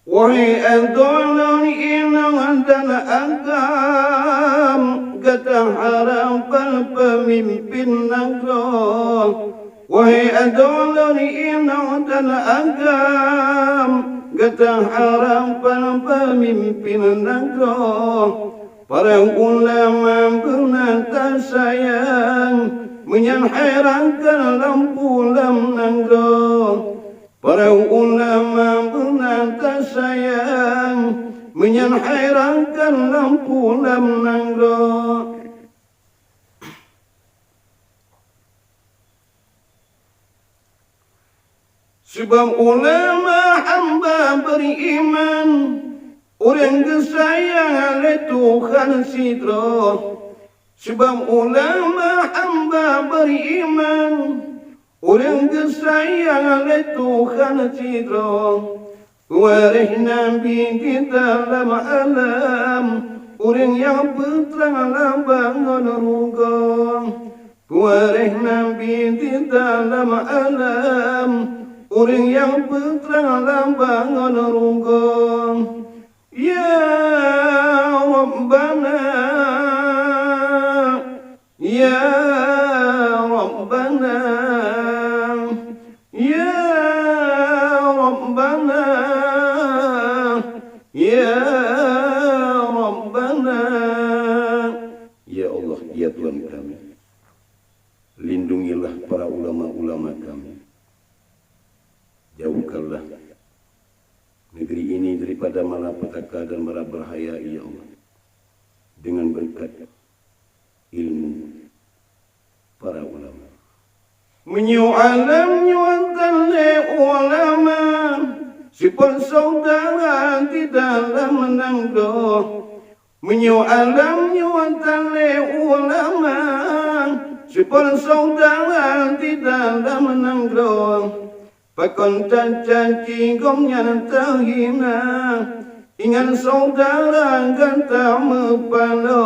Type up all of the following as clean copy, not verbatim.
Wahai adolon inang dan agam, kata harapan pemimpin negara. Wahai adolon inang dan agam, kata harapan pemimpin negara. Para ulama penata sayang, menyanhairankan lampu lam negara. Para ulama penata sayang, menyanhairankan lampu lam negara. Sebab ulama hamba beriman, orang kesayang oleh Tuhan sidra. Sebab ulama hamba beriman, orang kesayang oleh Tuhan sidra. Waris Nabi kita dalam alam, orang yang berterang bangun ruga. Waris Nabi kita dalam alam, orang yang berterang bangun ruga. Ya Rabbana, Ya Rabbana, Ya Rabbana, Ya Rabbana. Ya Allah, ya Tuhan kami, lindungilah para ulama-ulama kami. Jauhkanlah negeri ini daripada malapetaka dan mara bahaya, ya Allah, dengan berkat ilmu para ulama. Menyu'alam nyu'atan le ulama, sifat saudara di dalam nangdo. Menyu'alam nyu'atan le ulama, sifat saudara di dalam nangdo. Pakon caci gomnya terhina, ingat saudara ganta mepano.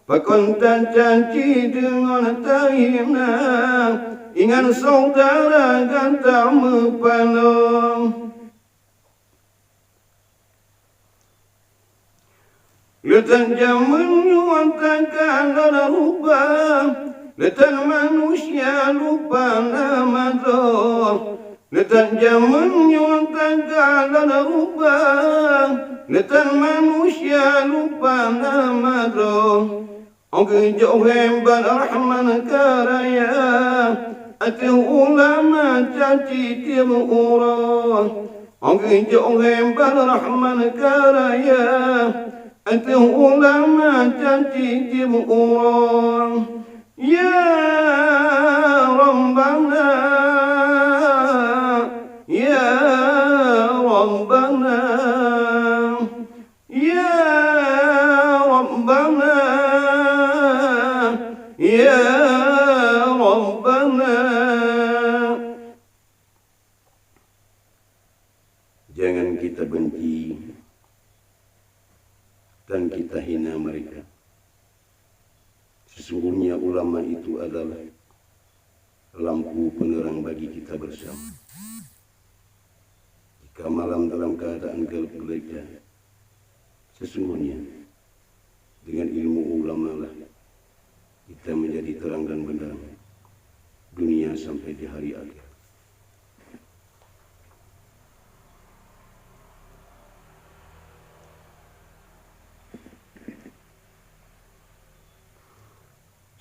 Pakon caci dengan terhina, ingat saudara ganta mepano. Letak zaman nyuatakan dalam rubah, letak manusia lupa nama Allah. Letak zaman nyuatakan dalam rubah, letak manusia lupa nama Allah. Angke jauh hebat Rahman karaya, ati ulama caci tiap orang. Angke jauh hebat Rahman karaya, ati ulama caci tiap orang. Ya Rabbana, Ya Rabbana, Ya Rabbana, Ya Rabbana. Jangan kita benci dan kita hina mereka. Sesungguhnya ulama itu adalah lampu penerang bagi kita bersama. Jika malam dalam keadaan gelap gulita, sesungguhnya dengan ilmu ulama lah kita menjadi terang dan benderang dunia sampai di hari akhir.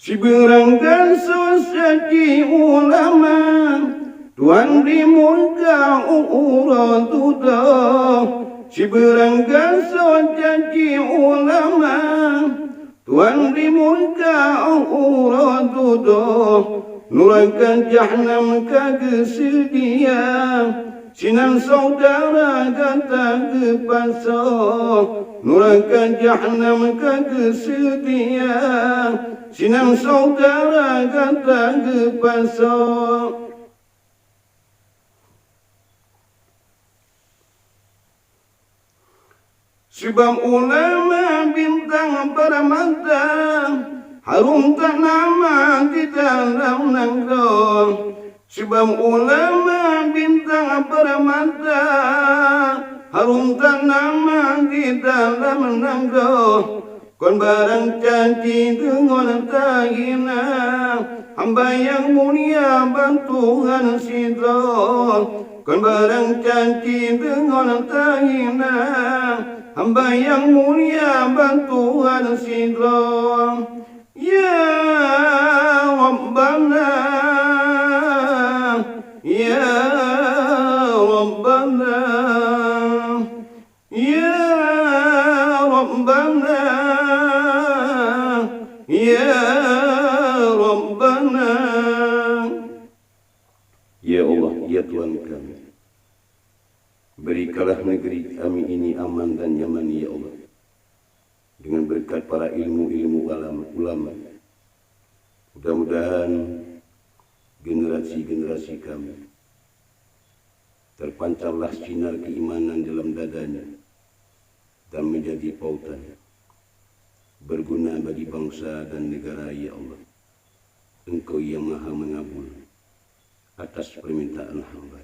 Si berangkan sosaki ulama, Tuhan di muka urat udah. Si berangkan sosaki ulama, Tuhan di muka urat udah. Nurakan jahannam kagesedia, sinan saudara kata ke pasar. Nurakan jahannam kagesedia, sinan saudara kata ke pasar. Sebab ulama bintang permata, harum tak nama di dalam negara. Sebab ulama bintang permata, harum tanaman di dalam nanggo, kon barang janji dengan tahina, hamba yang mulia bantuan sidro, kon barang janji dengan tahina, hamba yang mulia bantuan sidro. Ya Rabbana, Ya Rabbana, Ya Rabbana, Ya Rabbana. Ya Allah, ya Tuhan kami, berikanlah negeri kami ini aman dan nyaman ya Allah, dengan berkat para ilmu ulama. Mudah-mudahan generasi-generasi kami terpancarlah sinar keimanan dalam dadanya dan menjadi pautan berguna bagi bangsa dan negara ya Allah. Engkau yang maha mengabul atas permintaan hamba.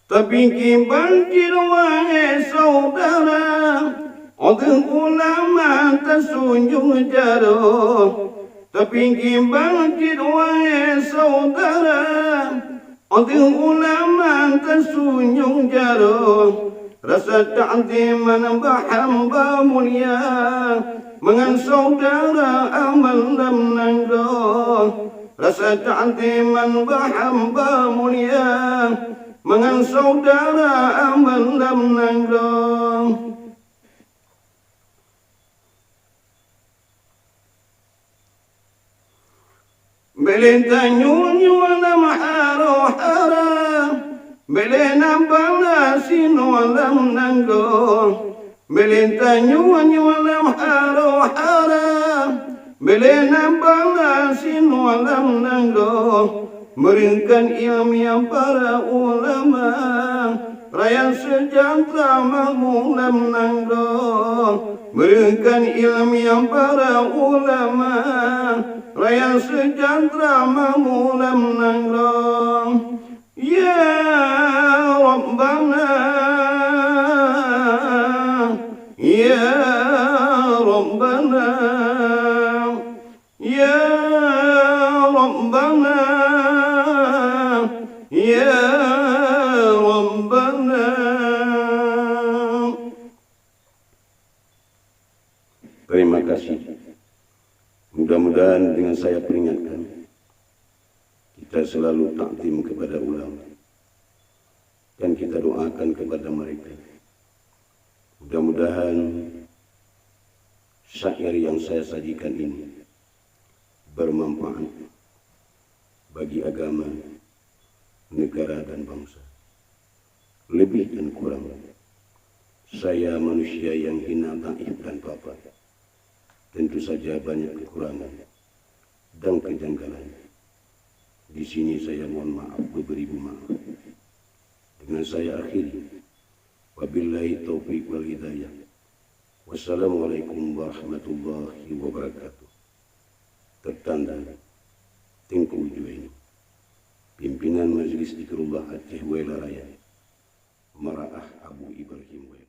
Tapi banjir wahai saudara, odeng ulama tersunjung jaro. Tapi banjir wahai saudara, odeng ulama tersunjung jaro. Rasa ta'ziman hamba mulia, mengan saudara amal lam nanggo. Rasa ta'ziman hamba mulia, mengan saudara amal lam nanggo. Belenta nyunyu lam haro-hara, belena balasin lam nanggo. Belenta nyunyu lam haro-hara, belena balasin lam nanggo. Meringkan ilmiah para ulama, rakyat sejahtera makmur lam nanggo. Meringkan ilmiah para ulama, rakyat sejahtera makmur lam nanggo. Ya Rabbana, Ya Rabbana, Ya Rabbana, Ya Rabbana. Terima kasih. Mudah-mudahan dengan saya peringatkan, kita selalu takdim kepada ulama dan kita doakan kepada mereka. Mudah-mudahan syair yang saya sajikan ini bermanfaat bagi agama, negara dan bangsa. Lebih dan kurang, saya manusia yang hina, dhaif dan papa. Tentu saja banyak kekurangan dan kejanggalan. Di sini saya mohon maaf beribu maaf. Dengan saya akhiri. Wabillahi taufiq wal hidayah. Wassalamualaikum warahmatullahi wabarakatuh. Tertanda Tengku Juwaini, pimpinan Majelis Zikrullah Aceh Wela Raya, Maraah Abu Ibrahim Wela.